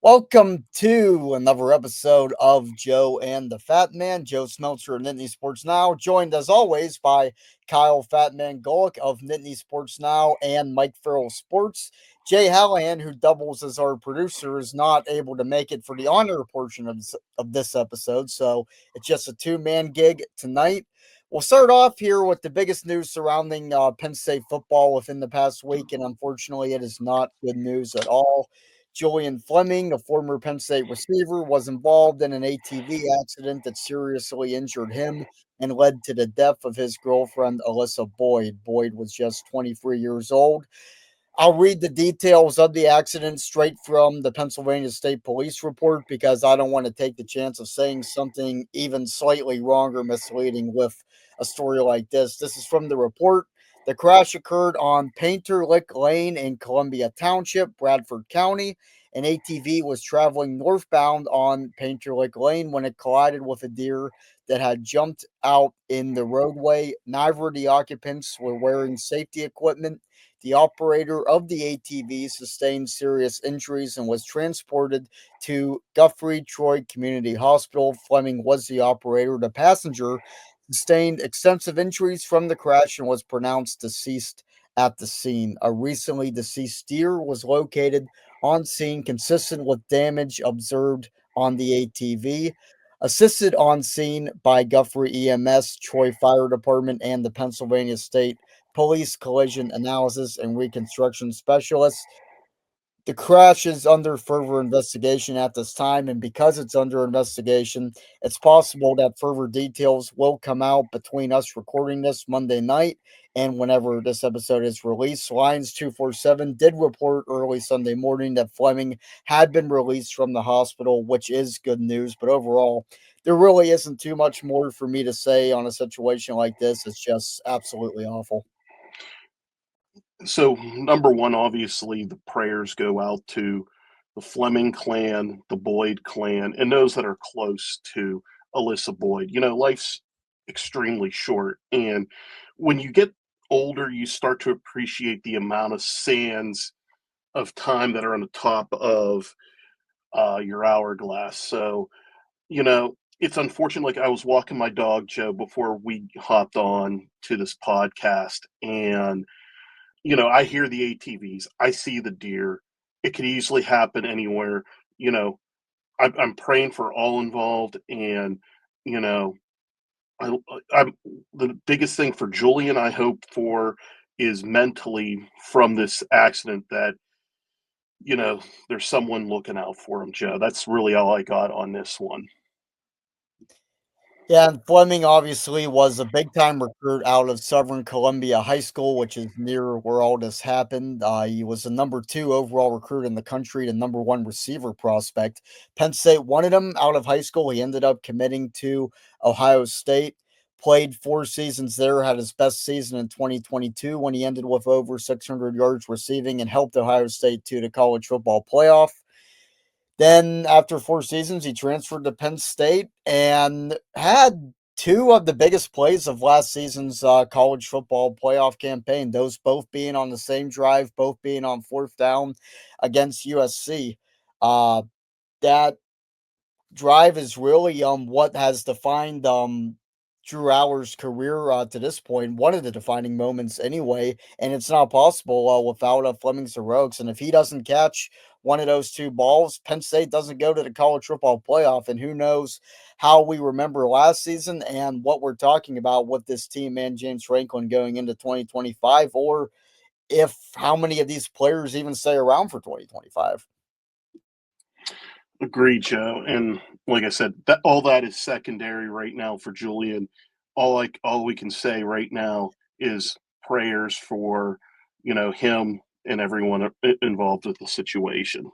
Welcome to another episode of Joe and the Fat Man. Joe Smeltzer of Nittany Sports Now, joined as always by Kyle Fatman Golick of Nittany Sports Now and Mike Farrell Sports. Jay Hallahan, who doubles as our producer, is not able to make it for the honor portion of this episode, so it's just a two-man gig tonight. We'll start off here with the biggest news surrounding Penn State football within the past week, and unfortunately, it is not good news at all. Julian Fleming, a former Penn State receiver, was involved in an ATV accident that seriously injured him and led to the death of his girlfriend, Alyssa Boyd. Boyd was just 23 years old. I'll read the details of the accident straight from the Pennsylvania State Police report because I don't want to take the chance of saying something even slightly wrong or misleading with a story like this. This is from the report. The crash occurred on Painter Lick Lane in Columbia Township, Bradford County. An ATV was traveling northbound on Painter Lick Lane when it collided with a deer that had jumped out in the roadway. Neither of the occupants were wearing safety equipment. The operator of the ATV sustained serious injuries and was transported to Guthrie Troy Community Hospital. Fleming was the operator. The passenger sustained extensive injuries from the crash and was pronounced deceased at the scene. A recently deceased deer was located on scene, consistent with damage observed on the ATV. Assisted on scene by Guthrie EMS, Troy Fire Department, and the Pennsylvania State Police Collision Analysis and Reconstruction Specialists. The crash is under further investigation at this time, and because it's under investigation, it's possible that further details will come out between us recording this Monday night and whenever this episode is released. Lions 247 did report early Sunday morning that Fleming had been released from the hospital, which is good news, but overall, there really isn't too much more for me to say on a situation like this. It's just absolutely awful. So, number one, obviously, the prayers go out to the Fleming clan, the Boyd clan, and those that are close to Alyssa Boyd. Life's extremely short. And when you get older, you start to appreciate the amount of sands of time that are on the top of your hourglass. So, it's unfortunate. Like, I was walking my dog, Joe, before we hopped on to this podcast, and I hear the ATVs, I see the deer. It could easily happen anywhere. You know, I'm praying for all involved, and you know, I, I'm the biggest thing for Julian. I hope for is mentally from this accident that there's someone looking out for him, Joe. That's really all I got on this one. Yeah, and Fleming obviously was a big time recruit out of Southern Columbia High School, which is near where all this happened. He was the number two overall recruit in the country, the number one receiver prospect. Penn State wanted him out of high school. He ended up committing to Ohio State, played 4 seasons there, had his best season in 2022 when he ended with over 600 yards receiving and helped Ohio State to the college football playoff. Then, after 4 seasons, he transferred to Penn State and had two of the biggest plays of last season's college football playoff campaign, those both being on the same drive, both being on fourth down against USC. Uh, that drive is really what has defined Drew Allar's career to this point, one of the defining moments anyway, and it's not possible without Fleming's heroics. And if he doesn't catch one of those two balls, Penn State doesn't go to the college football playoff, and who knows how we remember last season and what we're talking about with this team and James Franklin going into 2025, or if how many of these players even stay around for 2025. Agreed, Joe. And like I said, that all that is secondary right now for Julian. All we can say right now is prayers for him and everyone involved with the situation.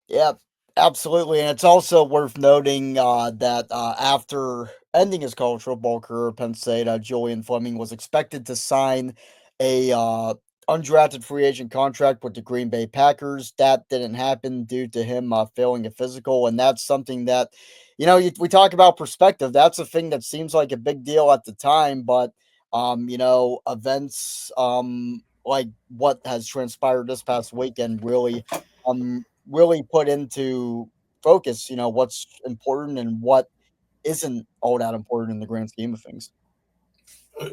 Yeah, absolutely. And it's also worth noting that after ending his college football career at Penn State, Julian Fleming was expected to sign a undrafted free agent contract with the Green Bay Packers. That didn't happen due to him failing a physical. And that's something that, we talk about perspective. That's a thing that seems like a big deal at the time, but, events like what has transpired this past weekend really really put into focus, what's important and what isn't all that important in the grand scheme of things.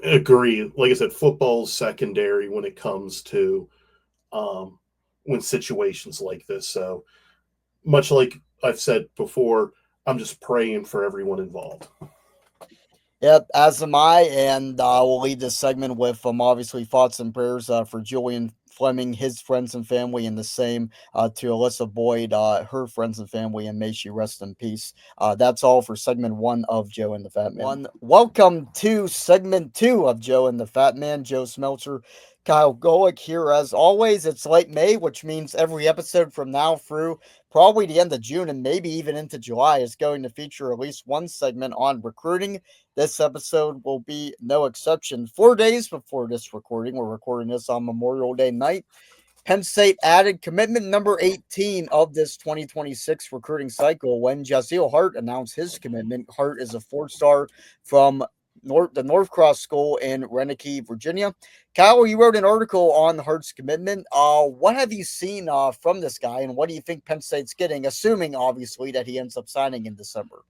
Agree. Like I said, football's secondary when it comes to um, when situations like this. So much like I've said before, I'm just praying for everyone involved. Yep, as am I, and we'll lead this segment with obviously thoughts and prayers for Julian Fleming, his friends and family, and the same to Alyssa Boyd, her friends and family, and may she rest in peace. That's all for segment one of Joe and the Fat Man. Welcome to segment two of Joe and the Fat Man. Joe Smeltzer, Kyle Golick here as always. It's late May, which means every episode from now through probably the end of June and maybe even into July is going to feature at least one segment on recruiting. This episode will be no exception. 4 days before this recording, we're recording this on Memorial Day night. Penn State added commitment number 18 of this 2026 recruiting cycle when Jazeel Hart announced his commitment. Hart is a four-star from the Northcross School in Reneke, Virginia. Kyle, you wrote an article on Hart's commitment. What have you seen from this guy, and what do you think Penn State's getting, assuming, obviously, that he ends up signing in December?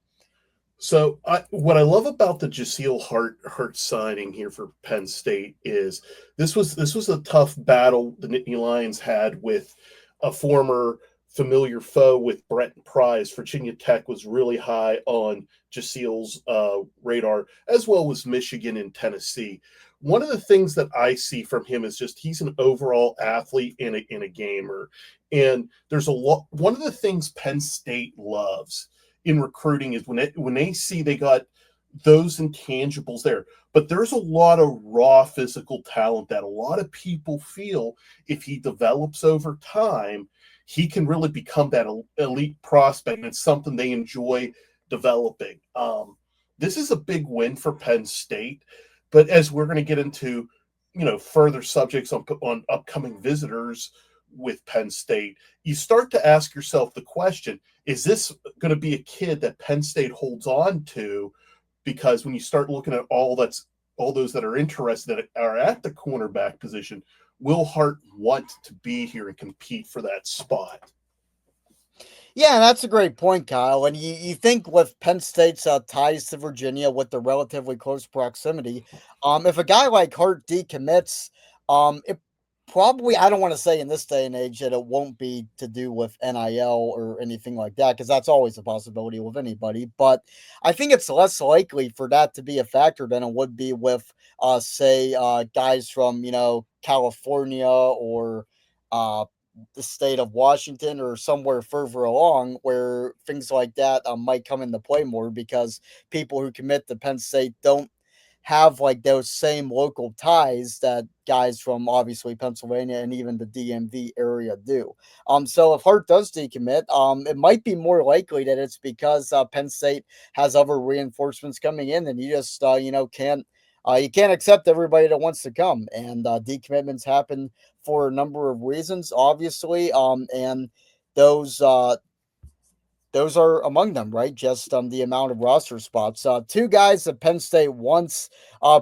So what I love about the Jaceel Hart signing here for Penn State is this was a tough battle the Nittany Lions had with a former familiar foe with Brent Price. Virginia Tech was really high on Jaceel's radar, as well as Michigan and Tennessee. One of the things that I see from him is just he's an overall athlete and a gamer. And there's a lot. One of the things Penn State loves in recruiting is when they see they got those intangibles there. But there's a lot of raw physical talent that a lot of people feel if he develops over time, he can really become that elite prospect. And it's something they enjoy developing. This is a big win for Penn State. But as we're going to get into, further subjects on upcoming visitors with Penn State, you start to ask yourself the question, is this going to be a kid that Penn State holds on to? Because when you start looking at all those that are interested that are at the cornerback position, will Hart want to be here and compete for that spot? Yeah, that's a great point, Kyle. And you think with Penn State's ties to Virginia with the relatively close proximity, if a guy like Hart decommits, it probably, I don't want to say in this day and age that it won't be to do with NIL or anything like that, because that's always a possibility with anybody. But I think it's less likely for that to be a factor than it would be with, say, guys from, California or the state of Washington or somewhere further along where things like that might come into play more because people who commit to Penn State don't have like those same local ties that guys from obviously Pennsylvania and even the DMV area do. So if Hart does decommit, it might be more likely that it's because Penn State has other reinforcements coming in, and you just can't. You can't accept everybody that wants to come, and decommitments happen for a number of reasons, obviously. And those those are among them, right? Just the amount of roster spots. Two guys that Penn State wants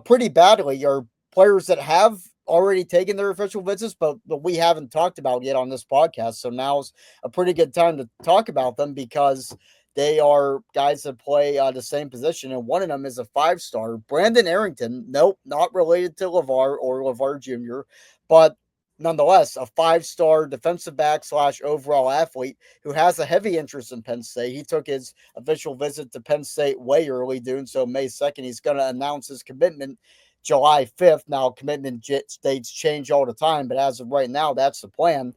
pretty badly are players that have already taken their official visits, but we haven't talked about yet on this podcast. So now's a pretty good time to talk about them because they are guys that play the same position, and one of them is a five-star, Brandon Arrington. Nope, not related to LeVar or LeVar Jr., but nonetheless, a five-star defensive back slash overall athlete who has a heavy interest in Penn State. He took his official visit to Penn State way early, doing so May 2nd. He's going to announce his commitment July 5th. Now, commitment dates change all the time, but as of right now, that's the plan.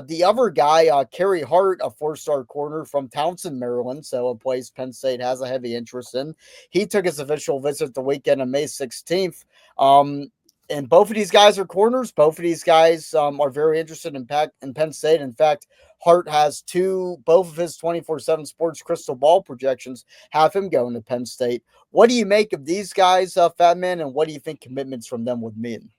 The other guy, Kerry Hart, a four-star corner from Townsend, Maryland, so a place Penn State has a heavy interest in. He took his official visit the weekend of May 16th. And both of these guys are corners. Both of these guys are very interested in Penn State. In fact, Hart has both of his 24/7 Sports crystal ball projections have him going to Penn State. What do you make of these guys, Fatman, and what do you think commitments from them would mean?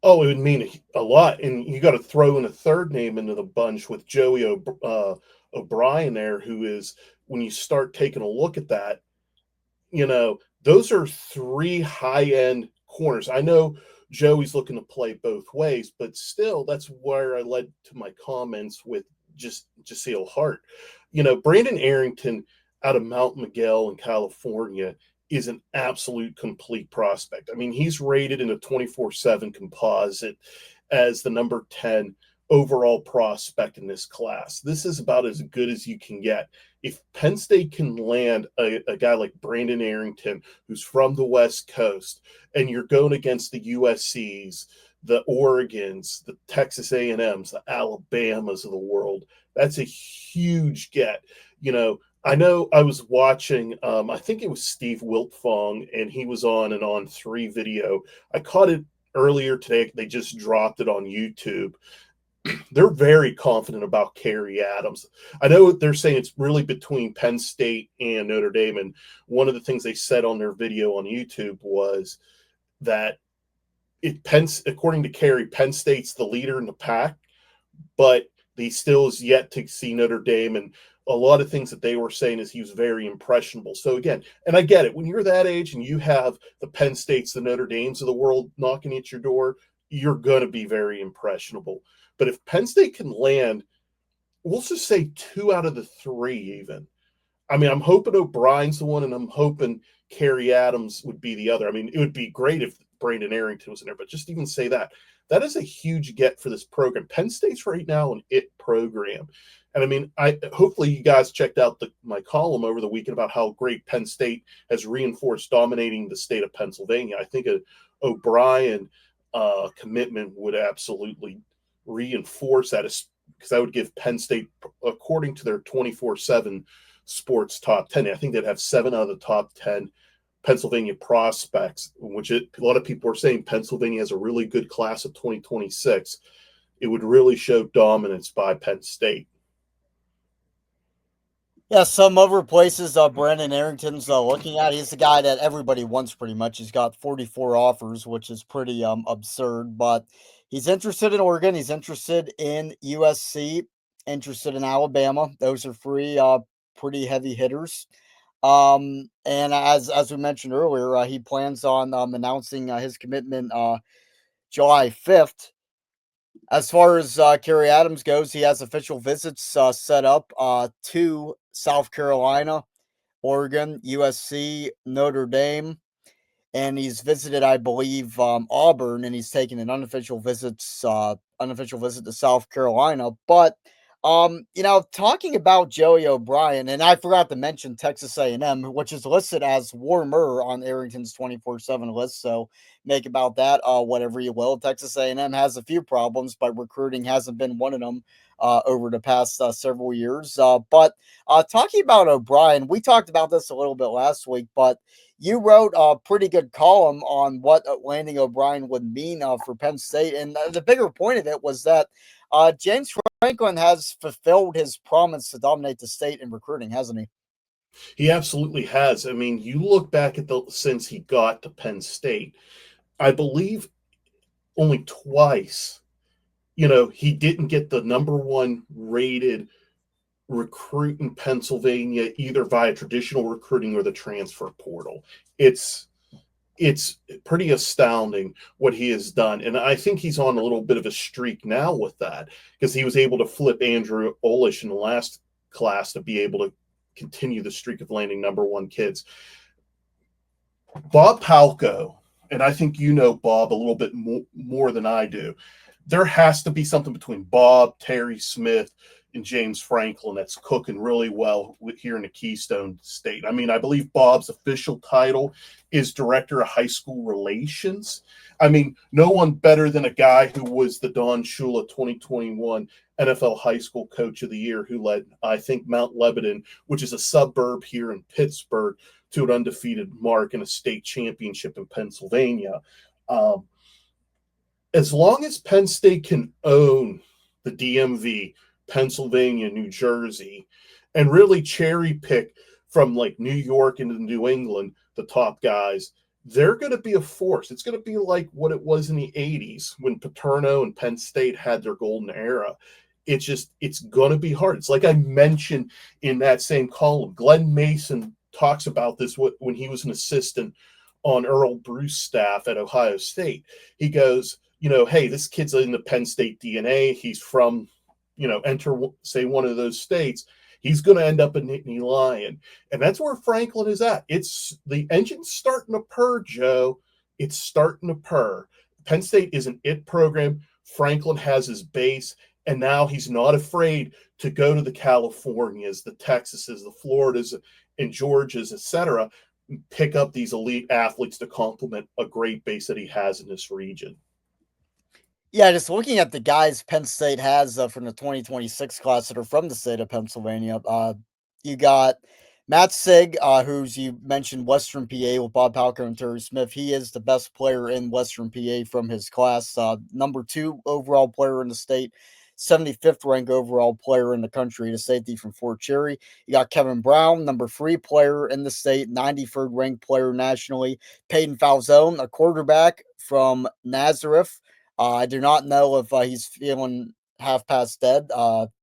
Oh, it would mean a lot. And you got to throw in a third name into the bunch with O'Brien there, who is, when you start taking a look at that, those are three high end corners. I know Joey's looking to play both ways, but still, that's where I led to my comments with just Jaseel Hart. Brandon Arrington out of Mount Miguel in California is an absolute complete prospect. I mean, he's rated in a 24/7 composite as the number 10 overall prospect in this class. This is about as good as you can get. If Penn State can land a guy like Brandon Arrington, who's from the West Coast, and you're going against the USCs, the Oregons, the Texas A&Ms, the Alabamas of the world, that's a huge get. I know I was watching, I think it was Steve Wiltfong, and he was on an On3 video. I caught it earlier today. They just dropped it on YouTube. They're very confident about Kerry Adams. I know they're saying it's really between Penn State and Notre Dame. And one of the things they said on their video on YouTube was that according to Kerry, Penn State's the leader in the pack, but he still is yet to see Notre Dame. And a lot of things that they were saying is he was very impressionable. So again, and I get it, when you're that age and you have the Penn States, the Notre Dames of the world knocking at your door, you're going to be very impressionable. But if Penn State can land, we'll just say 2 out of the 3 even. I mean, I'm hoping O'Brien's the one, and I'm hoping Kerry Adams would be the other. I mean, it would be great if Brandon Arrington was in there, but just even say that. That is a huge get for this program. Penn State's right now an it program. And I mean, hopefully you guys checked out my column over the weekend about how great Penn State has reinforced dominating the state of Pennsylvania. I think a O'Brien commitment would absolutely reinforce that, because I would give Penn State, according to their 24/7 sports top 10, I think they'd have 7 out of the top 10 Pennsylvania prospects, which a lot of people are saying Pennsylvania has a really good class of 2026. It would really show dominance by Penn State. Yeah, some other places Brandon Arrington's looking at. He's the guy that everybody wants pretty much. He's got 44 offers, which is pretty absurd, but he's interested in Oregon. He's interested in USC, interested in Alabama. Those are 3 pretty heavy hitters. And as we mentioned earlier, he plans on announcing his commitment July 5th. As far as Kerry Adams goes, he has official visits set up to South Carolina, Oregon, USC, Notre Dame, and he's visited, I believe, Auburn, and he's taken an unofficial visit to South Carolina. But talking about Joey O'Brien, and I forgot to mention Texas A&M, which is listed as warmer on Arrington's 24/7 list. So make about that whatever you will. Texas A&M has a few problems, but recruiting hasn't been one of them over the past several years. But talking about O'Brien, we talked about this a little bit last week, but you wrote a pretty good column on what landing O'Brien would mean for Penn State. And the bigger point of it was that James Franklin has fulfilled his promise to dominate the state in recruiting, hasn't he? He absolutely has. I mean, you look back at since he got to Penn State, I believe only twice, he didn't get the number 1 rated recruit in Pennsylvania, either via traditional recruiting or the transfer portal. It's pretty astounding what he has done. And I think he's on a little bit of a streak now with that, because he was able to flip Andrew Olish in the last class to be able to continue the streak of landing number 1 kids. Bob Palko, and I think you know Bob a little bit more than I do. There has to be something between Bob, Terry Smith, and James Franklin that's cooking really well here in the Keystone State. I mean, I believe Bob's official title is Director of High School Relations. I mean, no one better than a guy who was the Don Shula 2021 NFL High School Coach of the Year, who led, I think, Mount Lebanon, which is a suburb here in Pittsburgh, to an undefeated mark in a state championship in Pennsylvania. As long as Penn State can own the DMV, Pennsylvania, New Jersey, and really cherry pick from like New York into New England, the top guys, they're going to be a force. It's going to be like what it was in the 80s when Paterno and Penn State had their golden era. It's going to be hard. It's like I mentioned in that same column. Glenn Mason talks about this when he was an assistant on Earl Bruce's staff at Ohio State. He goes, hey, this kid's in the Penn State DNA. He's from, enter, say, one of those states. He's going to end up a Nittany Lion. And that's where Franklin is at. It's the engine's starting to purr, Joe. It's starting to purr. Penn State is an it program. Franklin has his base, and now he's not afraid to go to the Californias, the Texases, the Floridas, and Georgias, etc., pick up these elite athletes to complement a great base that he has in this region. Yeah, just looking at the guys Penn State has from the 2026 class that are from the state of Pennsylvania, you got Matt Sig, who's you mentioned Western PA with Bob Palko and Terry Smith. He is the best player in Western PA from his class, number 2 overall player in the state, 75th ranked overall player in the country, the safety from Fort Cherry. You got Kevin Brown, number 3 player in the state, 93rd ranked player nationally. Peyton Falzone, a quarterback from Nazareth. I do not know if he's feeling half past dead.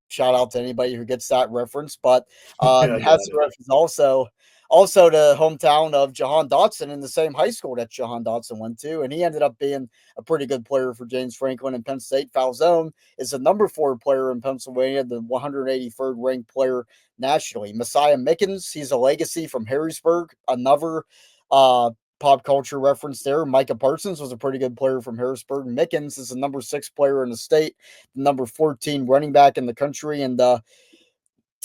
Shout out to anybody who gets that reference. But Yeah, I got it. Nazareth is also the hometown of Jahan Dotson in the same high school that Jahan Dotson went to, and he ended up being a pretty good player for James Franklin and Penn State. Falzone is the number 4 player in Pennsylvania, the 183rd ranked player nationally. Messiah Mickens, he's a legacy from Harrisburg, another uh, pop culture reference there. Micah Parsons was a pretty good player from Harrisburg. Mickens is the number 6 player in the state, the number 14 running back in the country, and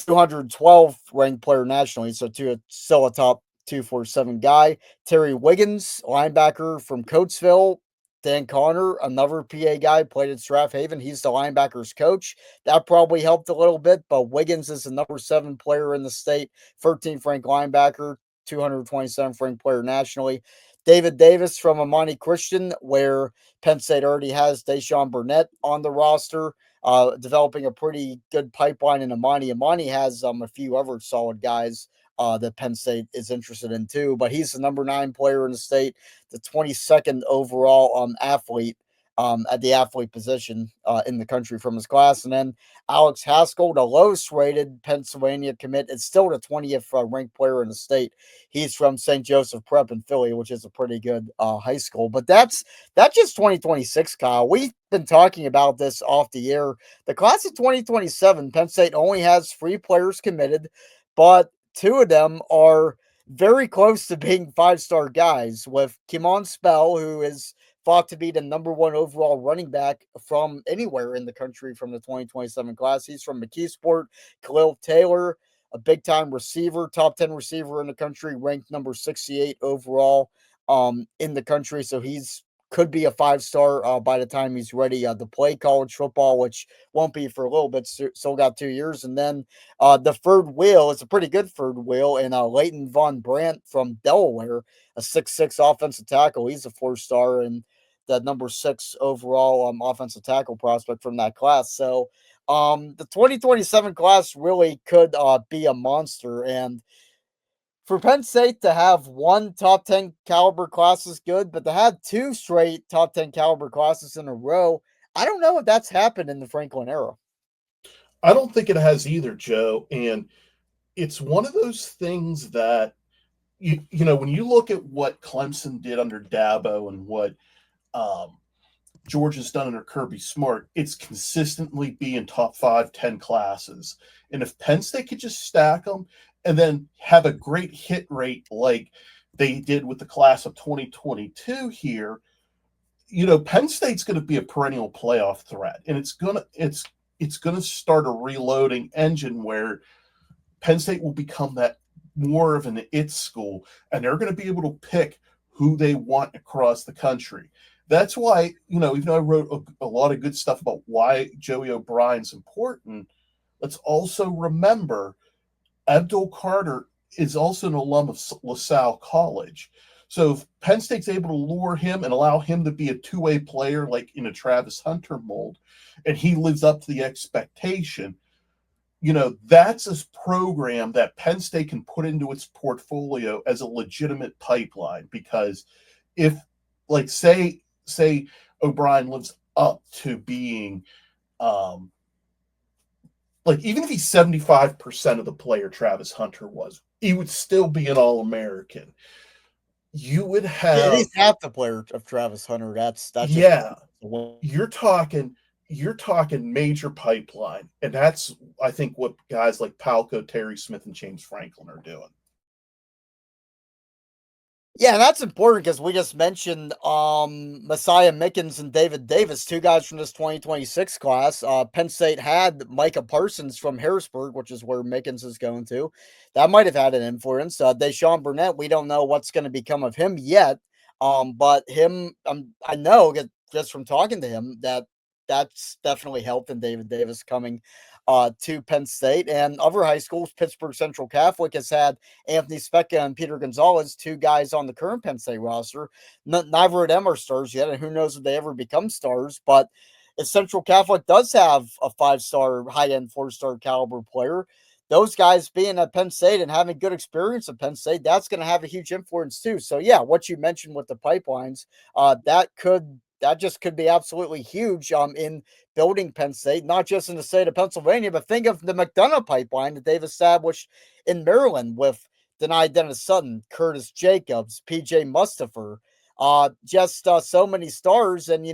212th ranked player nationally. So still a top 247 guy. Terry Wiggins, linebacker from Coatesville. Dan Connor, another PA guy, played at Strathaven. He's the linebackers coach. That probably helped a little bit, but Wiggins is the number 7 player in the state, 13th ranked linebacker, 227th ranked player nationally. David Davis from Amani Christian, where Penn State already has Deshaun Burnett on the roster, developing a pretty good pipeline in Amani. Amani has a few other solid guys that Penn State is interested in too, but he's the number 9 player in the state, the 22nd overall athlete at the athlete position in the country from his class. And then Alex Haskell, the lowest rated Pennsylvania commit, is still the 20th ranked player in the state. He's from St. Joseph Prep in Philly, which is a pretty good high school. But that's just 2026, Kyle. We've been talking about this off the air. The class of 2027, Penn State only has 3 players committed, but 2 of them are very close to being 5-star guys, with Kimon Spell, who is thought to be the number 1 overall running back from anywhere in the country from the 2027 class. He's from McKeesport. Khalil Taylor, a big time receiver, top 10 receiver in the country, ranked number 68 overall in the country. So he's could be a 5-star by the time he's ready to play college football, which won't be for a little bit. Still got 2 years. And then the third wheel is a pretty good third wheel, and Leighton Von Brandt from Delaware, a 6'6" offensive tackle. He's a 4-star and the number 6 overall offensive tackle prospect from that class. So the 2027 class really could be a monster. And for Penn State to have 1 top 10 caliber class is good, but to have 2 straight top 10 caliber classes in a row, I don't know if that's happened in the Franklin era. I don't think it has either, Joe. And it's one of those things that, when you look at what Clemson did under Dabo and what um, Georgia's done under Kirby Smart, it's consistently being top 5, 10 classes. And if Penn State could just stack them and then have a great hit rate like they did with the class of 2022 here, Penn State's going to be a perennial playoff threat, and it's going to start a reloading engine where Penn State will become that more of an it school, and they're going to be able to pick who they want across the country. That's why, even though I wrote a lot of good stuff about why Joey O'Brien's important, let's also remember Abdul Carter is also an alum of LaSalle College. So if Penn State's able to lure him and allow him to be a two-way player like in a Travis Hunter mold, and he lives up to the expectation, that's a program that Penn State can put into its portfolio as a legitimate pipeline. Because if, like, say O'Brien lives up to being, like, even if he's 75% of the player Travis Hunter was, he would still be an All-American. you would Yeah, have, he's half the player of Travis Hunter. That's just yeah, you're talking major pipeline, and that's, I think, what guys like Palco, Terry Smith, and James Franklin are doing. Yeah, and that's important because we just mentioned Messiah Mickens and David Davis, two guys from this 2026 class. Penn State had Micah Parsons from Harrisburg, which is where Mickens is going to. That might have had an influence. Deshaun Burnett, we don't know what's going to become of him yet. But him, I know just from talking to him that that's definitely helped in David Davis coming to Penn State. And other high schools, Pittsburgh Central Catholic has had Anthony Specca and Peter Gonzalez, two guys on the current Penn State roster. Neither of them are stars yet, and who knows if they ever become stars. But if Central Catholic does have a 5-star, high-end 4-star caliber player, those guys being at Penn State and having good experience at Penn State, that's going to have a huge influence too. So yeah, what you mentioned with the pipelines, that just could be absolutely huge in building Penn State, not just in the state of Pennsylvania, but think of the McDonough pipeline that they've established in Maryland with Denai Dennis Sutton, Curtis Jacobs, PJ Mustipher, just so many stars. And,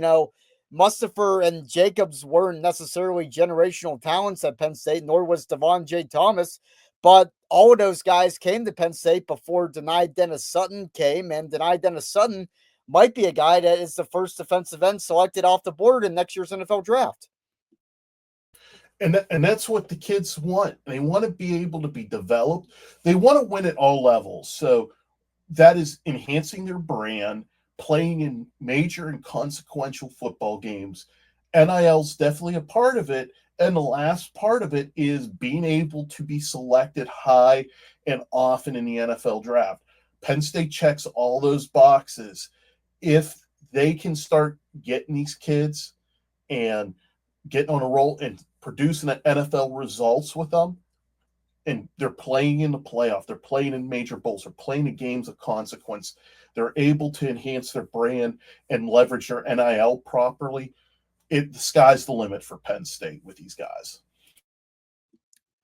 Mustipher and Jacobs weren't necessarily generational talents at Penn State, nor was Devon J. Thomas. But all of those guys came to Penn State before Denai Dennis Sutton came, and Denai Dennis Sutton might be a guy that is the first defensive end selected off the board in next year's NFL draft. And that's what the kids want. They want to be able to be developed. They want to win at all levels. So that is enhancing their brand, playing in major and consequential football games. NIL's definitely a part of it. And the last part of it is being able to be selected high and often in the NFL draft. Penn State checks all those boxes. If they can start getting these kids and getting on a roll and producing NFL results with them, and they're playing in the playoff, they're playing in major bowls, they're playing in games of consequence, they're able to enhance their brand and leverage their NIL properly, the sky's the limit for Penn State with these guys.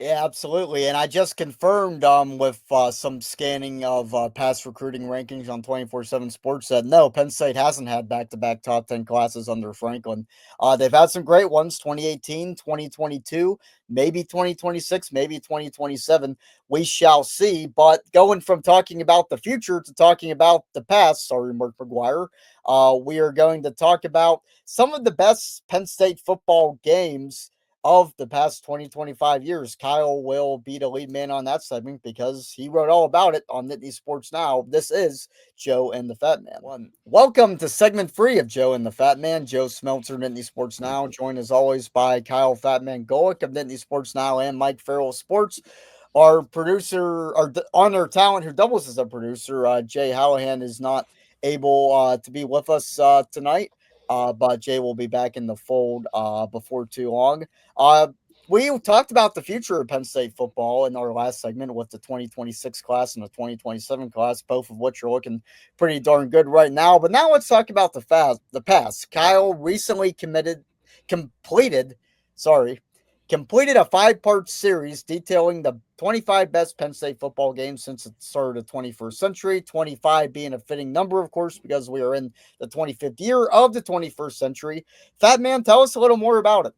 Yeah, absolutely. And I just confirmed with some scanning of past recruiting rankings on 24/7 Sports that no, Penn State hasn't had back-to-back top 10 classes under Franklin. They've had some great ones, 2018, 2022, maybe 2026, maybe 2027. We shall see. But going from talking about the future to talking about the past, sorry, Mark McGuire, we are going to talk about some of the best Penn State football games of the past 20-25 years. Kyle will be the lead man on that segment because he wrote all about it on Nittany Sports Now. This is Joe and the Fat Man. Welcome to segment 3 of Joe and the Fat Man. Joe Smeltzer, Nittany Sports Now, joined as always by Kyle Fatman Golick of Nittany Sports Now and Mike Farrell Sports. Our producer, our on-air talent who doubles as a producer, Jay Hallahan, is not able to be with us tonight. But Jay will be back in the fold before too long. We talked about the future of Penn State football in our last segment with the 2026 class and the 2027 class, both of which are looking pretty darn good right now. But now let's talk about the past. Kyle recently completed a 5-part series detailing the 25 best Penn State football games since the start of the 21st century, 25 being a fitting number, of course, because we are in the 25th year of the 21st century. Fat Man, tell us a little more about it.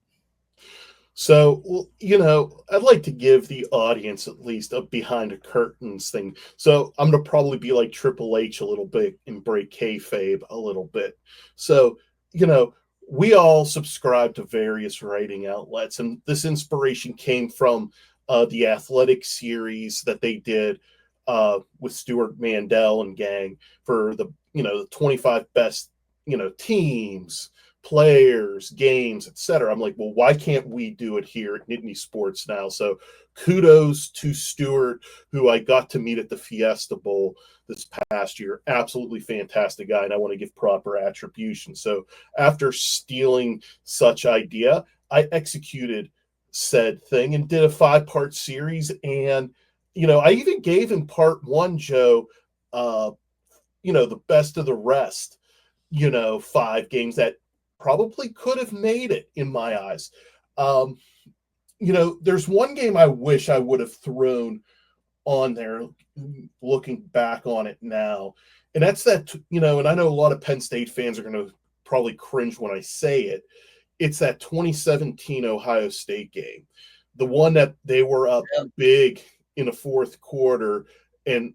So, I'd like to give the audience at least a behind the curtains thing. So I'm going to probably be like Triple H a little bit and break kayfabe a little bit. So, we all subscribe to various writing outlets, and this inspiration came from the athletic series that they did with Stuart Mandel and gang for the 25 best, teams, players, games, etc. I'm like, well, why can't we do it here at Nittany Sports Now? So kudos to Stuart, who I got to meet at the Fiesta Bowl this past year. Absolutely fantastic guy, and I want to give proper attribution. So after stealing such idea, I executed said thing and did a 5-part series. And, I even gave in part 1, Joe, the best of the rest, 5 games that probably could have made it in my eyes. There's one game I wish I would have thrown on there, looking back on it now. And that's that, and I know a lot of Penn State fans are going to probably cringe when I say it. It's that 2017 Ohio State game, the one that they were up big in the fourth quarter, and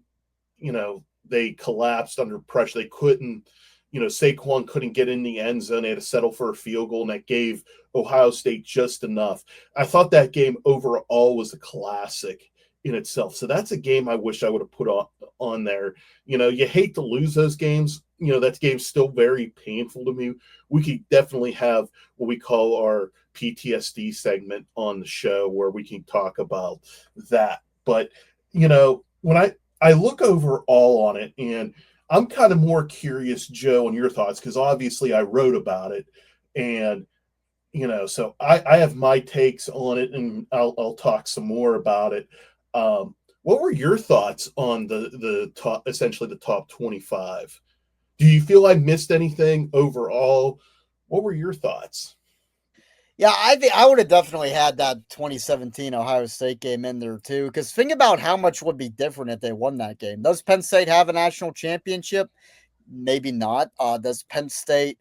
they collapsed under pressure. They couldn't, Saquon couldn't get in the end zone. They had to settle for a field goal, and that gave Ohio State just enough. I thought that game overall was a classic in itself. So that's a game I wish I would have put on there. You hate to lose those games. That game's still very painful to me. We could definitely have what we call our PTSD segment on the show where we can talk about that. But, when I look overall on it, and I'm kind of more curious, Joe, on your thoughts, because obviously I wrote about it, and so I have my takes on it, and I'll talk some more about it. What were your thoughts on the top, essentially the top 25? Do you feel I missed anything overall? What were your thoughts? Yeah, I think I would have definitely had that 2017 Ohio State game in there too. Because think about how much would be different if they won that game. Does Penn State have a national championship? Maybe not. Does Penn State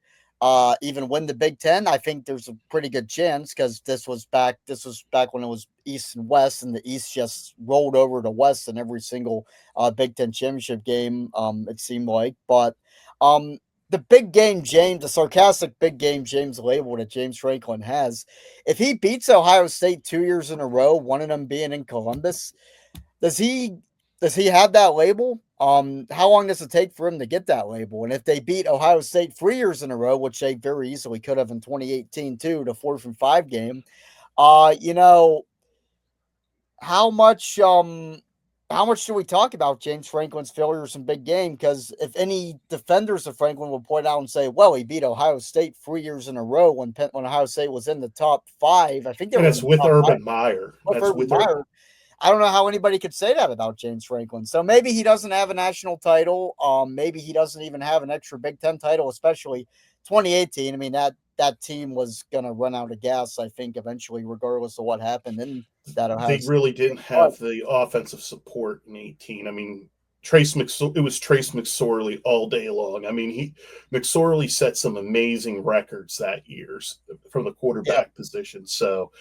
even win the Big Ten? I think there's a pretty good chance because this was back when it was East and West, and the East just rolled over to West in every single Big Ten championship game. It seemed like, but um, the big game James, the sarcastic big game James label that James Franklin has, if he beats Ohio State 2 years in a row, one of them being in Columbus, does he have that label? How long does it take for him to get that label? And if they beat Ohio State 3 years in a row, which they very easily could have in 2018 too, the 4-5 game, uh, you know, how much how much do we talk about James Franklin's failures in big game? Because if any defenders of Franklin would point out and say, "Well, he beat Ohio State 3 years in a row when Ohio State was in the top five," I think they And were in it's the with top five Urban Meyer. with That's Urban with Meyer. I don't know how anybody could say that about James Franklin. So maybe he doesn't have a national title. Maybe he doesn't even have an extra Big Ten title, especially 2018. I mean that team was gonna run out of gas, I think, eventually, regardless of what happened in that Ohio they State really game. didn't But have the offensive support in 18. I mean, it was Trace McSorley all day long. I mean, McSorley set some amazing records that year from the yeah, quarterback position. So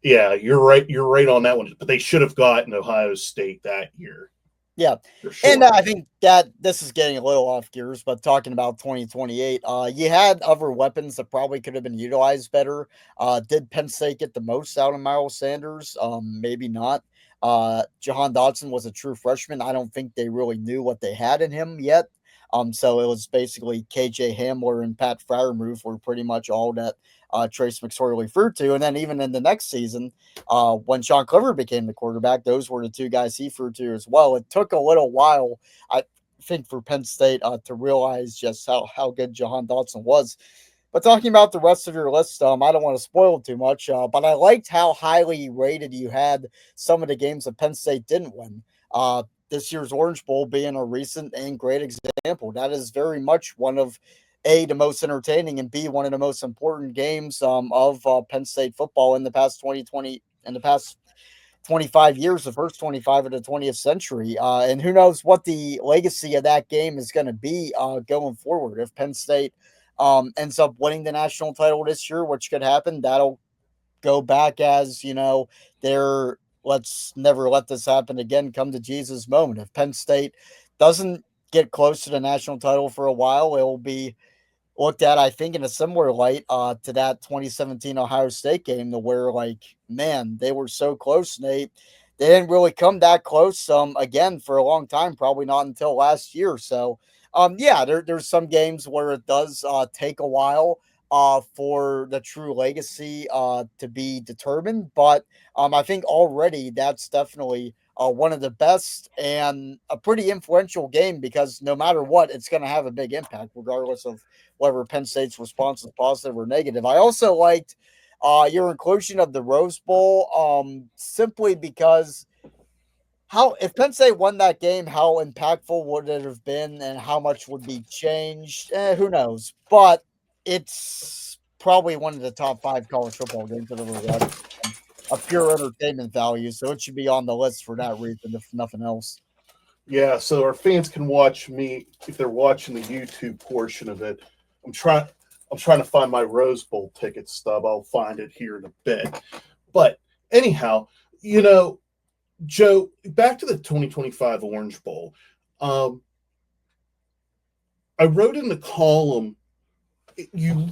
yeah, you're right. You're right on that one. But they should have gotten Ohio State that year yeah. for And sure. I think that this is getting a little off gears, but talking about 2028, you had other weapons that probably could have been utilized better. Did Penn State get the most out of Miles Sanders? Maybe not. Jahan Dotson was a true freshman. I don't think they really knew what they had in him yet. So it was basically KJ Hamler and Pat Fryermuth were pretty much all that Trace McSorley threw to. And then even in the next season, when Sean Clifford became the quarterback, those were the two guys he threw to as well. It took a little while, I think, for Penn State to realize just how good Jahan Dotson was. But talking about the rest of your list, I don't want to spoil it too much, but I liked how highly rated you had some of the games that Penn State didn't win. This year's Orange Bowl being a recent and great example. That is very much one of A, the most entertaining, and B, one of the most important games of Penn State football in the past 25 years, the first 25 of the 20th century. And who knows what the legacy of that game is going to be going forward. If Penn State ends up winning the national title this year, which could happen, that'll go back as, their let's never let this happen again, come to Jesus moment. If Penn State doesn't get close to the national title for a while, it will be looked at, I think, in a similar light to that 2017 Ohio State game, to where, like, man, they were so close, and they didn't really come that close again for a long time, probably not until last year. So yeah, there's some games where it does take a while for the true legacy to be determined, but I think already that's definitely one of the best and a pretty influential game, because no matter what, it's going to have a big impact regardless of whether Penn State's response is positive or negative. I also liked your inclusion of the Rose Bowl, simply because how if Penn State won that game, how impactful would it have been, and how much would be changed? Who knows? But it's probably one of the top five college football games I've ever watched. a pure entertainment value, so it should be on the list for that reason, if nothing else. Yeah, so our fans can watch me if they're watching the YouTube portion of it. I'm trying to find my Rose Bowl ticket stub. I'll find it here in a bit. But anyhow, Joe, back to the 2025 Orange Bowl. I wrote in the column you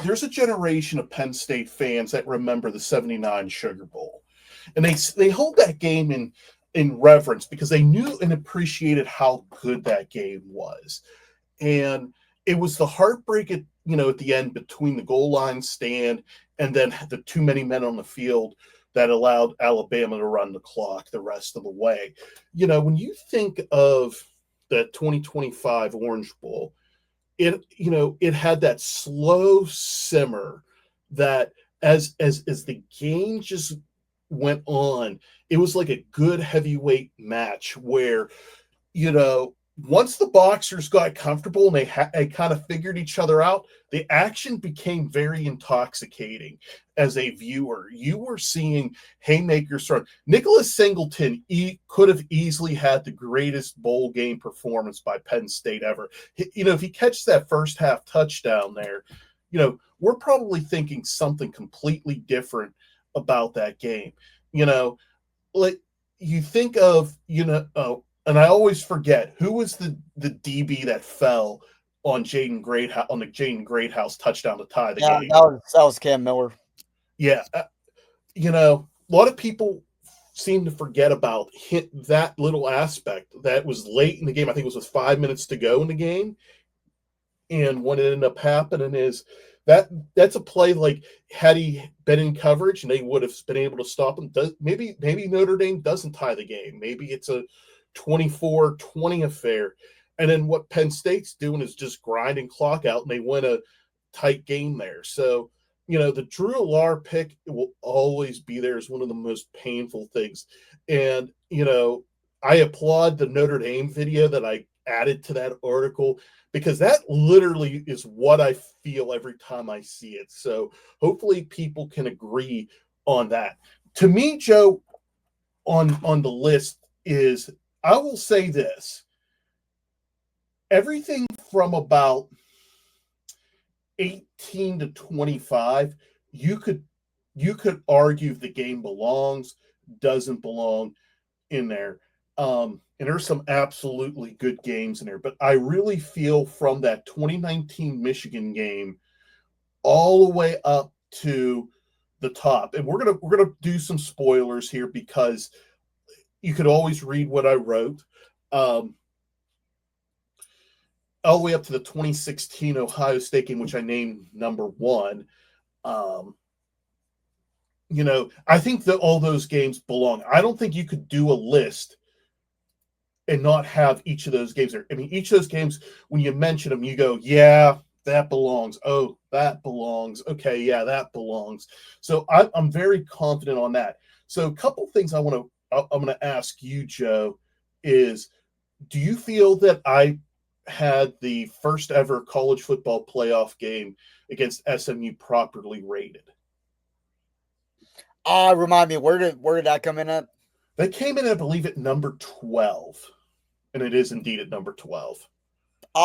there's a generation of Penn State fans that remember the 79 Sugar Bowl. And they hold that game in reverence because they knew and appreciated how good that game was. And it was the heartbreak at the end between the goal line stand and then the too many men on the field that allowed Alabama to run the clock the rest of the way. When you think of the 2025 Orange Bowl, it had that slow simmer that as the game just went on, it was like a good heavyweight match where once the boxers got comfortable and they kind of figured each other out, the action became very intoxicating as a viewer. You were seeing haymakers thrown. Nicholas Singleton could have easily had the greatest bowl game performance by Penn State ever. If he catches that first half touchdown there, we're probably thinking something completely different about that game. Like you think of, and I always forget who was the DB that fell on the Jaden Greathouse touchdown to tie the game. That was Cam Miller. Yeah, a lot of people seem to forget about that little aspect. That was late in the game. I think it was with 5 minutes to go in the game, and what ended up happening is that's a play like had he been in coverage and they would have been able to stop him. Maybe Notre Dame doesn't tie the game. Maybe it's a 24-20 affair. And then what Penn State's doing is just grinding clock out, and they win a tight game there. So, the Drew Alar pick will always be there as one of the most painful things. And, I applaud the Notre Dame video that I added to that article because that literally is what I feel every time I see it. So hopefully people can agree on that. To me, Joe, on the list is, I will say this. Everything from about 18 to 25, you could argue if the game belongs, doesn't belong in there. And there's some absolutely good games in there. But I really feel from that 2019 Michigan game all the way up to the top. And we're gonna do some spoilers here because you could always read what I wrote. All the way up to the 2016 Ohio State game, which I named number one. I think that all those games belong. I don't think you could do a list and not have each of those games there. I mean, each of those games, when you mention them, you go, yeah, that belongs. Oh, that belongs. Okay, yeah, that belongs. So I'm very confident on that. So a couple things I'm going to ask you, Joe, is do you feel that I had the first ever college football playoff game against SMU properly rated? Remind me, where did that come in at? That came in, I believe, at number 12. And it is indeed at number 12. Yeah,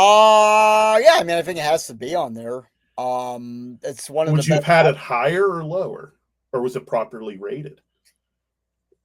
I mean, I think it has to be on there. It's one of Would the you best. have had it higher or lower? Or was it properly rated?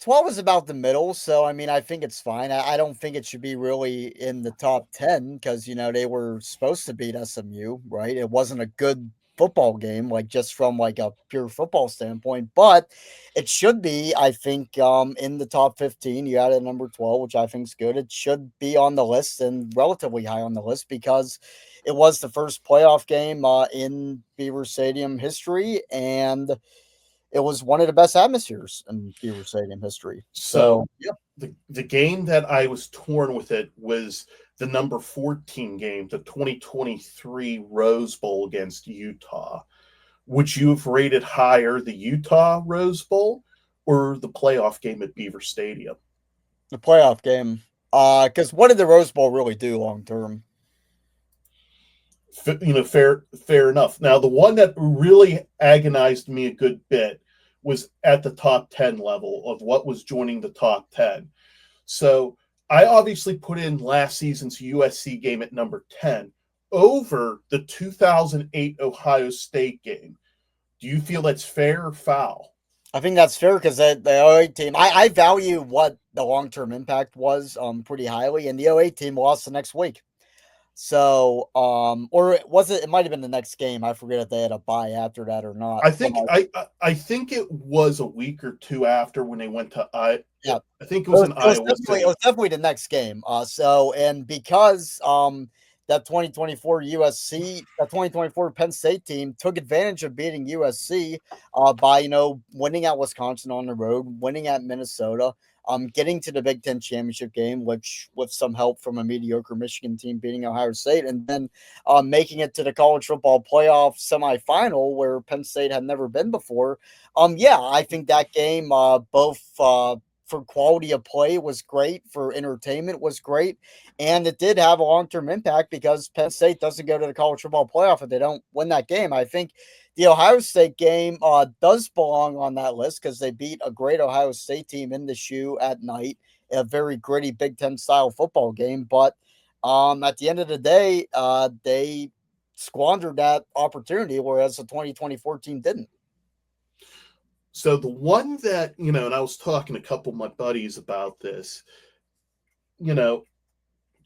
12 is about the middle, so I mean, I think it's fine. I don't think it should be really in the top 10 because they were supposed to beat SMU, right? It wasn't a good football game, like just from like a pure football standpoint, but it should be, I think, in the top 15. You had it at number 12, which I think is good. It should be on the list and relatively high on the list because it was the first playoff game in Beaver Stadium history, and it was one of the best atmospheres in Beaver Stadium history. So yeah. The game that I was torn with it was the number 14 game, the 2023 Rose Bowl against Utah. Would you have rated higher the Utah Rose Bowl or the playoff game at Beaver Stadium? The playoff game. Because what did the Rose Bowl really do long term? Fair enough. Now, the one that really agonized me a good bit was at the top 10 level of what was joining the top 10. So I obviously put in last season's USC game at number 10 over the 2008 Ohio State game. Do you feel that's fair or foul? I think that's fair because the '08 team, I value what the long term impact was pretty highly, and the '08 team lost the next week. So, or was it? It might have been the next game. I forget if they had a bye after that or not. I think I think it was a week or two after when they went to Yeah, I think it was in Iowa City. It was definitely the next game. So, and because that 2024 USC, that 2024 Penn State team took advantage of beating USC by winning at Wisconsin on the road, winning at Minnesota, getting to the Big Ten championship game, which with some help from a mediocre Michigan team beating Ohio State, and then making it to the college football playoff semifinal where Penn State had never been before. Yeah, I think that game both for quality of play was great, for entertainment was great, and it did have a long-term impact because Penn State doesn't go to the college football playoff if they don't win that game. I think the Ohio State game does belong on that list because they beat a great Ohio State team in the shoe at night, a very gritty Big Ten style football game. But at the end of the day, they squandered that opportunity, whereas the 2024 team didn't. So the one that, and I was talking to a couple of my buddies about this, to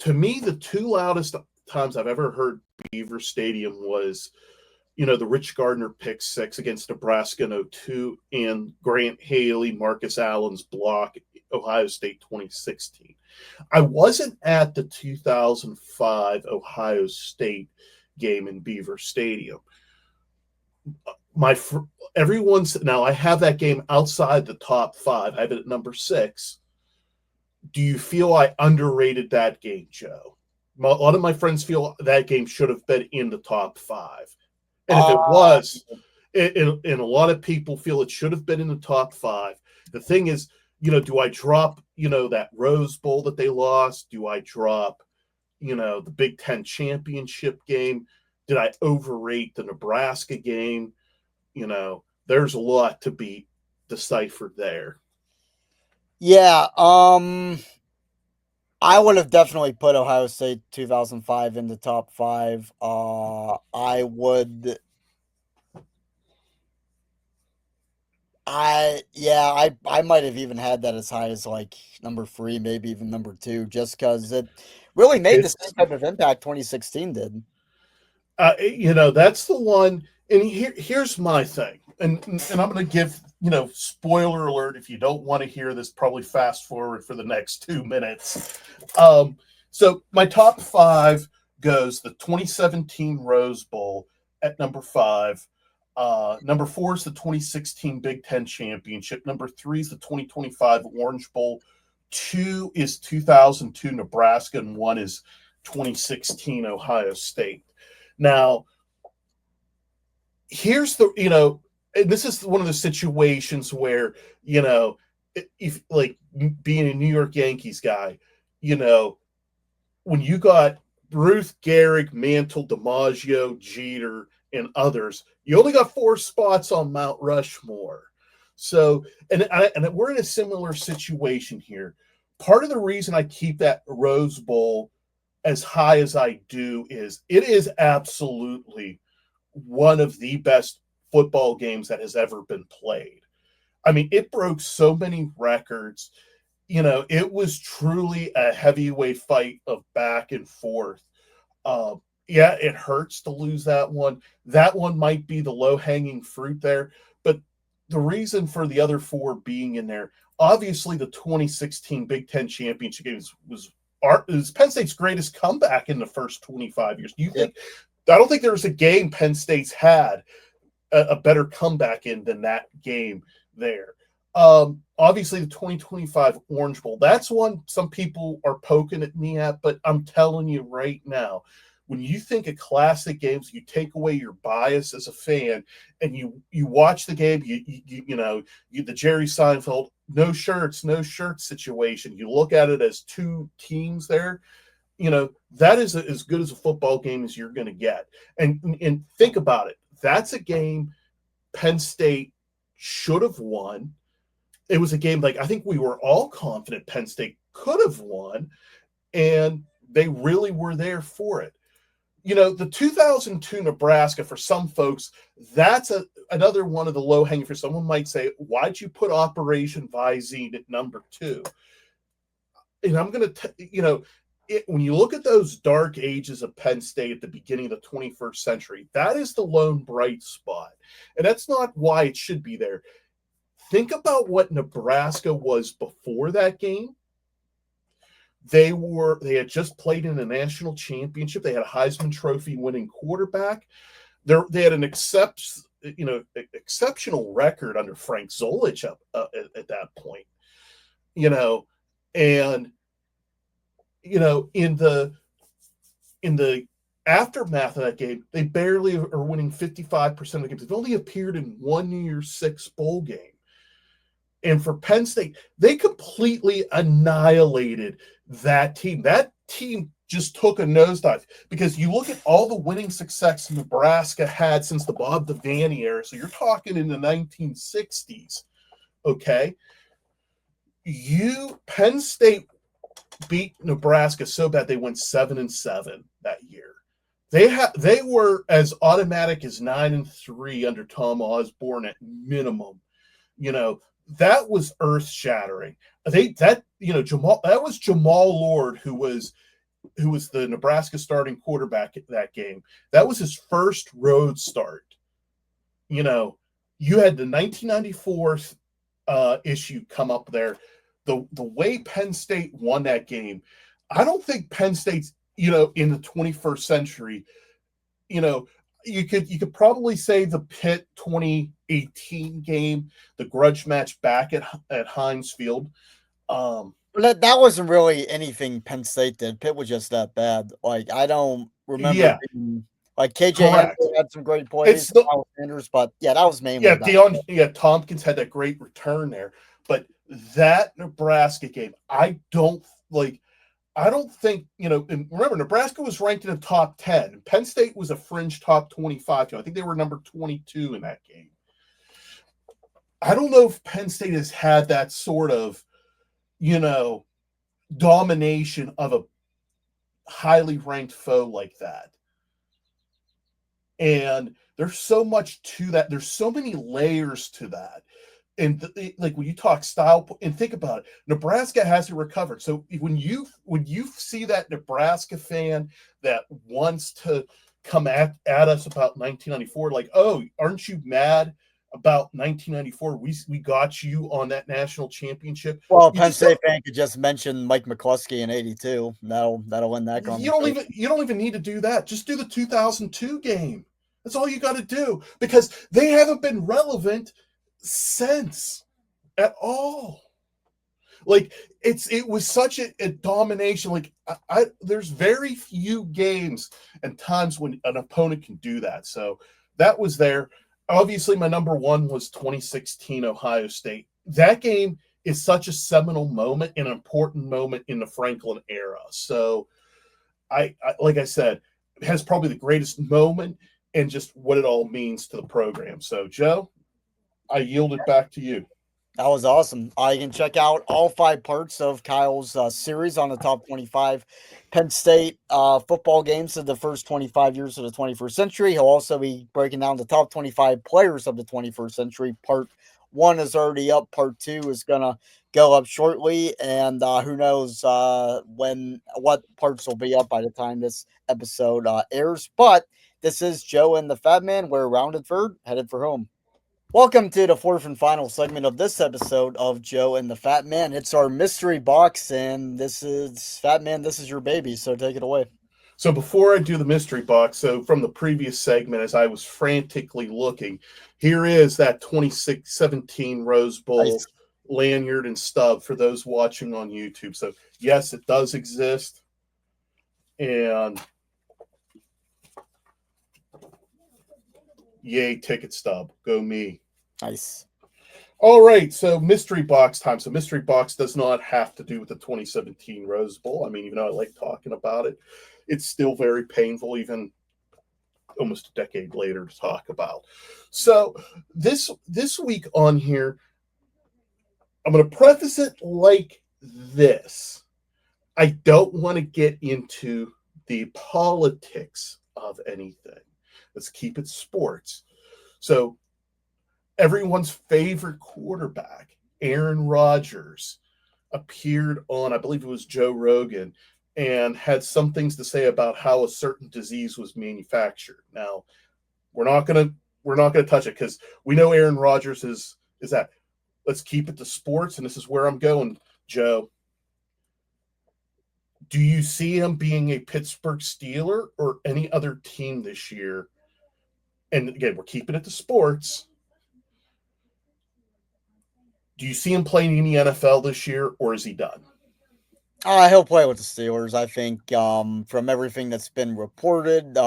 me, the two loudest times I've ever heard Beaver Stadium was, the Rich Gardner pick six against Nebraska in 2002 and Grant Haley, Marcus Allen's block, Ohio State 2016. I wasn't at the 2005 Ohio State game in Beaver Stadium. Everyone's now I have that game outside the top 5. I have it at number 6. Do you feel I underrated that game, Joe? A lot of my friends feel that game should have been in the top 5. And if it was, and a lot of people feel it should have been in the top 5. The thing is, do I drop, that Rose Bowl that they lost? Do I drop, the Big Ten championship game? Did I overrate the Nebraska game? There's a lot to be deciphered there. Yeah, I would have definitely put Ohio State 2005 in the top 5. I would. I might have even had that as high as like number 3, maybe even number 2, just because it really made the same type of impact 2016 did. That's the one. And here's my thing, and I'm going to give, spoiler alert. If you don't want to hear this, probably fast forward for the next 2 minutes. So my top 5 goes the 2017 Rose Bowl at number 5. Number 4 is the 2016 Big Ten Championship. Number 3 is the 2025 Orange Bowl. 2 is 2002 Nebraska, and 1 is 2016 Ohio State. Now, here's the, and this is one of the situations where, if like being a New York Yankees guy, when you got Ruth, Gehrig, Mantle, DiMaggio, Jeter, and others, you only got 4 spots on Mount Rushmore. So, and we're in a similar situation here. Part of the reason I keep that Rose Bowl as high as I do is it is absolutely one of the best football games that has ever been played. I mean, it broke so many records. It was truly a heavyweight fight of back and forth. Yeah, it hurts to lose that one. That one might be the low-hanging fruit there. But the reason for the other 4 being in there, obviously the 2016 Big Ten Championship games was Penn State's greatest comeback in the first 25 years. Do you think? I don't think there's a game Penn State's had a better comeback in than that game there. Obviously, the 2025 Orange Bowl, that's one some people are poking at me at, but I'm telling you right now, when you think of classic games, you take away your bias as a fan, and you watch the game. The Jerry Seinfeld no shirts situation. You look at it as 2 teams there. That is as good as a football game as you're going to get. And think about it. That's a game Penn State should have won. It was a game like I think we were all confident Penn State could have won, and they really were there for it. The 2002 Nebraska, for some folks, that's another one of the low-hanging fruit. Someone might say, why'd you put Operation Visine at number 2? And I'm going to, when you look at those dark ages of Penn State at the beginning of the 21st century, that is the lone bright spot. And that's not why it should be there. Think about what Nebraska was before that game. They had just played in a national championship. They had a Heisman Trophy winning quarterback. They had an exceptional record under Frank Zolich at that point. And in the aftermath of that game, they barely are winning 55% of the games. They've only appeared in one New Year's Six bowl game. And for Penn State, they completely annihilated that team. That team just took a nosedive because you look at all the winning success Nebraska had since the Bob Devaney era. So you're talking in the 1960s, okay? Penn State beat Nebraska so bad they went 7-7 that year. They were as automatic as 9-3 under Tom Osborne at minimum. That was earth-shattering. That was Jamal Lord, who was the Nebraska starting quarterback at that game. That was his first road start. You had the 1994 issue come up there. The way Penn State won that game, I don't think Penn State's in the 21st century. You could probably say the Pitt 2018 game, the grudge match back at Heinz Field. That wasn't really anything Penn State did. Pitt was just that bad. Like, I don't remember like KJ had some great plays, Sanders, but that was mainly Tompkins had that great return there. But that Nebraska game, I don't think, and remember, Nebraska was ranked in the top 10. Penn State was a fringe top 25. I think they were number 22 in that game. I don't know if Penn State has had that sort of, domination of a highly ranked foe like that. And there's so much to that. There's so many layers to that. And when you talk style, and think about it, Nebraska hasn't recovered. So when you see that Nebraska fan that wants to come at us about 1994, like, oh, aren't you mad about 1994? We got you on that national championship. Well, Penn State fan could just mention Mike McCluskey in '82. That'll win that conversation. You don't even need to do that. Just do the 2002 game. That's all you got to do, because they haven't been relevant since at all. Like, it was such a domination. Like, there's very few games and times when an opponent can do that. So that was there. Obviously, my number one was 2016 Ohio State. That game is such a seminal moment, an important moment in the Franklin era. So, I like I said, it has probably the greatest moment and just what it all means to the program. So, Joe, I yield it back to you. That was awesome. You can check out all 5 parts of Kyle's series on the top 25 Penn State football games of the first 25 years of the 21st century. He'll also be breaking down the top 25 players of the 21st century. Part 1 is already up. Part 2 is going to go up shortly. And who knows what parts will be up by the time this episode airs. But this is Joe and the Fatman. We're rounded third, headed for home. Welcome to the 4th and final segment of this episode of Joe and the Fatman. It's our mystery box, and this is Fatman. This is your baby, so take it away. So before I do the mystery box, so from the previous segment, as I was frantically looking, here is that 2017 Rose Bowl lanyard and stub for those watching on YouTube. So yes, it does exist, and yay, ticket stub. Go me. Nice. All right, so mystery box time. So mystery box does not have to do with the 2017 Rose Bowl. I mean, even though I like talking about it, it's still very painful, even almost a decade later to talk about. So this week on here, I'm going to preface it like this. I don't want to get into the politics of anything. Let's keep it sports. So everyone's favorite quarterback, Aaron Rodgers, appeared on, I believe it was Joe Rogan, and had some things to say about how a certain disease was manufactured. Now, we're not gonna touch it because we know Aaron Rodgers is that. Let's keep it to sports, and this is where I'm going, Joe. Do you see him being a Pittsburgh Steeler or any other team this year? And again, we're keeping it to sports. Do you see him playing in the NFL this year, or is he done? He'll play with the Steelers. I think from everything that's been reported,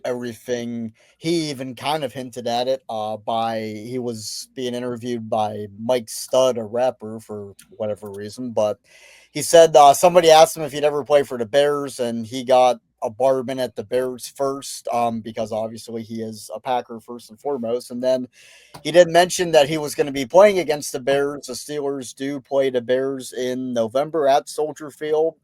everything he even kind of hinted at it. He was being interviewed by Mike Stud, a rapper, for whatever reason, but he said somebody asked him if he'd ever play for the Bears, and he got a barman at the Bears first, because obviously he is a Packer first and foremost, and then he did mention that he was going to be playing against the Bears. The Steelers do play the Bears in November at Soldier Field.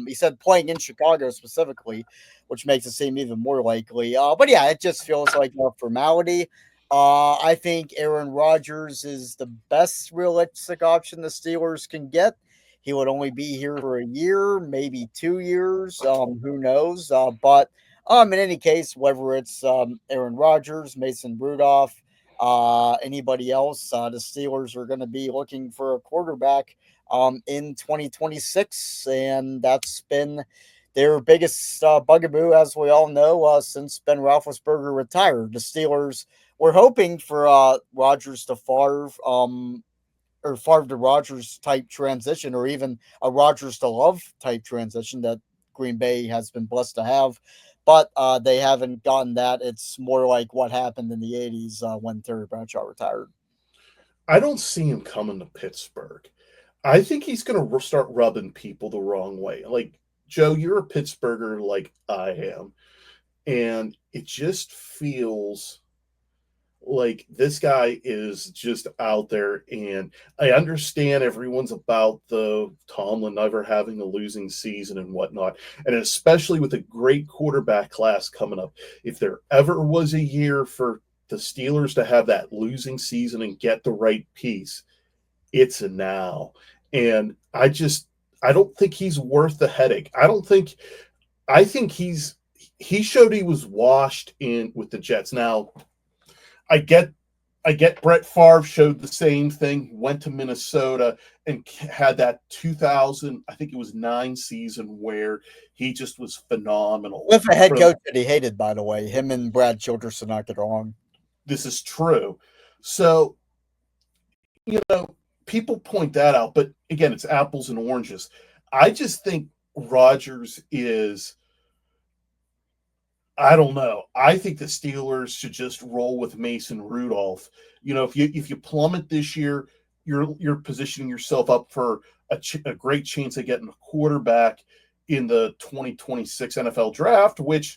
He said playing in Chicago specifically, which makes it seem even more likely. But yeah, it just feels like a formality. I think Aaron Rodgers is the best realistic option the Steelers can get. He would only be here for a year, maybe 2 years. Who knows? But in any case, whether it's Aaron Rodgers, Mason Rudolph, anybody else, the Steelers are going to be looking for a quarterback in 2026, and that's been their biggest bugaboo, as we all know, since Ben Roethlisberger retired. The Steelers were hoping for Rodgers to Favre, or Favre to Rodgers type transition, or even a Rodgers to Love type transition that Green Bay has been blessed to have. But they haven't gotten that. It's more like what happened in the 80s when Terry Bradshaw retired. I don't see him coming to Pittsburgh. I think he's going to start rubbing people the wrong way. Like, Joe, you're a Pittsburgher like I am. And it just feels like this guy is just out there. And I understand everyone's about the Tomlin never having a losing season and whatnot. And especially with a great quarterback class coming up. If there ever was a year for the Steelers to have that losing season and get the right piece, it's a now. And I don't think he's worth the headache. I think he showed he was washed in with the Jets. Now, I get Brett Favre showed the same thing, went to Minnesota and had that 2000, I think it was 9 season where he just was phenomenal. With a head coach that he hated, by the way. Him and Brad Childress did not get along. This is true. So, people point that out, but again, it's apples and oranges. I just think Rodgers is, I don't know. I think the Steelers should just roll with Mason Rudolph. If you plummet this year, you're positioning yourself up for a great chance of getting a quarterback in the 2026 NFL draft, which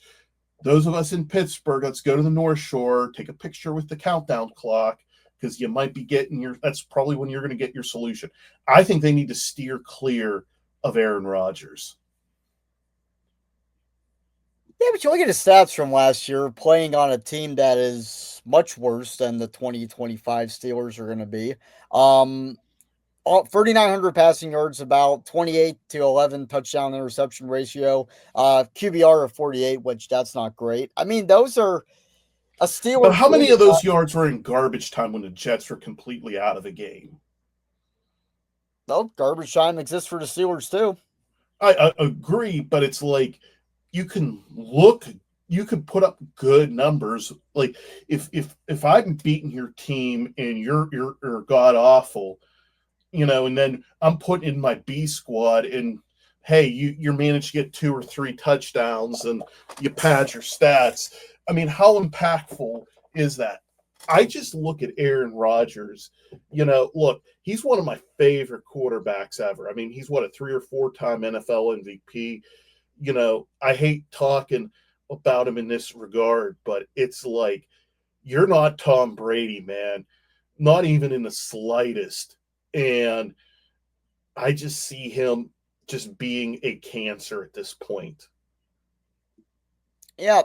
those of us in Pittsburgh, let's go to the North Shore, take a picture with the countdown clock, because you might be getting that's probably when you're going to get your solution. I think they need to steer clear of Aaron Rodgers. Yeah, but you look at his stats from last year, playing on a team that is much worse than the 2025 Steelers are going to be. 3,900 passing yards, about 28 to 11 touchdown interception ratio, QBR of 48, which that's not great. I mean, those are a Steelers. But how many of those yards were in garbage time when the Jets were completely out of the game? Well, garbage time exists for the Steelers too. I agree, but it's like you can put up good numbers. Like if I'm beating your team and you're god awful, and then I'm putting in my B squad and hey, you managed to get 2 or 3 touchdowns and you pad your stats. I mean, how impactful is that? I just look at Aaron Rodgers. Look, he's one of my favorite quarterbacks ever. I mean, he's a 3 or 4 time NFL MVP. I hate talking about him in this regard, but it's like, you're not Tom Brady, man. Not even in the slightest. And I just see him just being a cancer at this point. Yeah.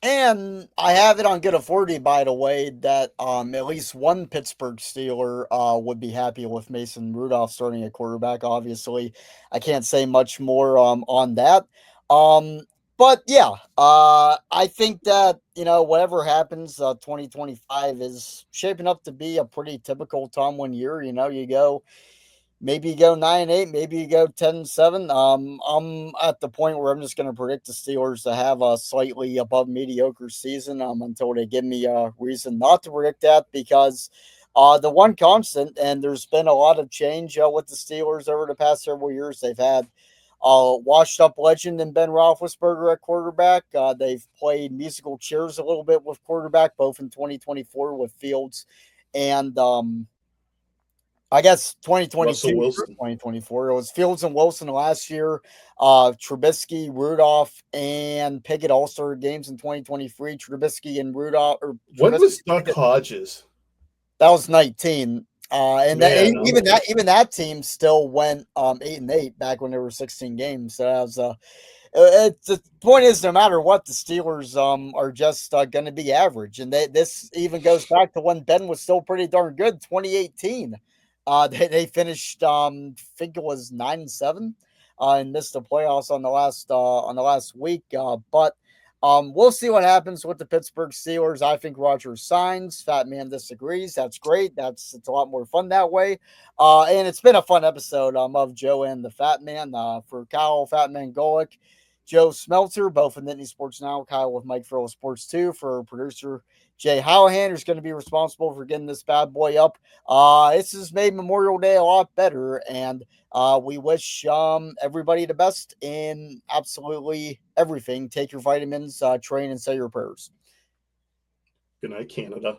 And I have it on good authority, by the way, that at least one Pittsburgh Steeler would be happy with Mason Rudolph starting at quarterback. Obviously, I can't say much more on that. Um, but yeah, I think that whatever happens, 2025 is shaping up to be a pretty typical Tomlin year. You go. Maybe you go 9-8, maybe you go 10-7. I'm at the point where I'm just going to predict the Steelers to have a slightly above mediocre season until they give me a reason not to predict that, because the one constant, and there's been a lot of change with the Steelers over the past several years. They've had washed up legend in Ben Roethlisberger at quarterback. They've played musical chairs a little bit with quarterback, both in 2024 with Fields and I guess 2022 Russell through Wilson. 2024. It was Fields and Wilson last year, Trubisky, Rudolph, and Pickett all started games in 2023. Trubisky and Rudolph, or When Trubisky, was Duck Pickett, Hodges? that was 19. And that Man, even that team still went 8-8 back when there were 16 games. So that was the point is, no matter what, the Steelers are just going to be average, and this even goes back to when Ben was still pretty darn good. 2018, they finished I think it was 9-7, and missed the playoffs on the last week. But we'll see what happens with the Pittsburgh Steelers. I think Rodgers signs. Fat Man disagrees. That's great. It's a lot more fun that way. And it's been a fun episode of Joe and the Fat Man. For Kyle Fat Man Golick, Joe Smelter, both in Nittany Sports Now, Kyle with Mike Furl Sports 2, for producer Jay Hallahan, who's going to be responsible for getting this bad boy up. This has made Memorial Day a lot better, and we wish everybody the best in absolutely everything. Take your vitamins, train, and say your prayers. good night, Canada.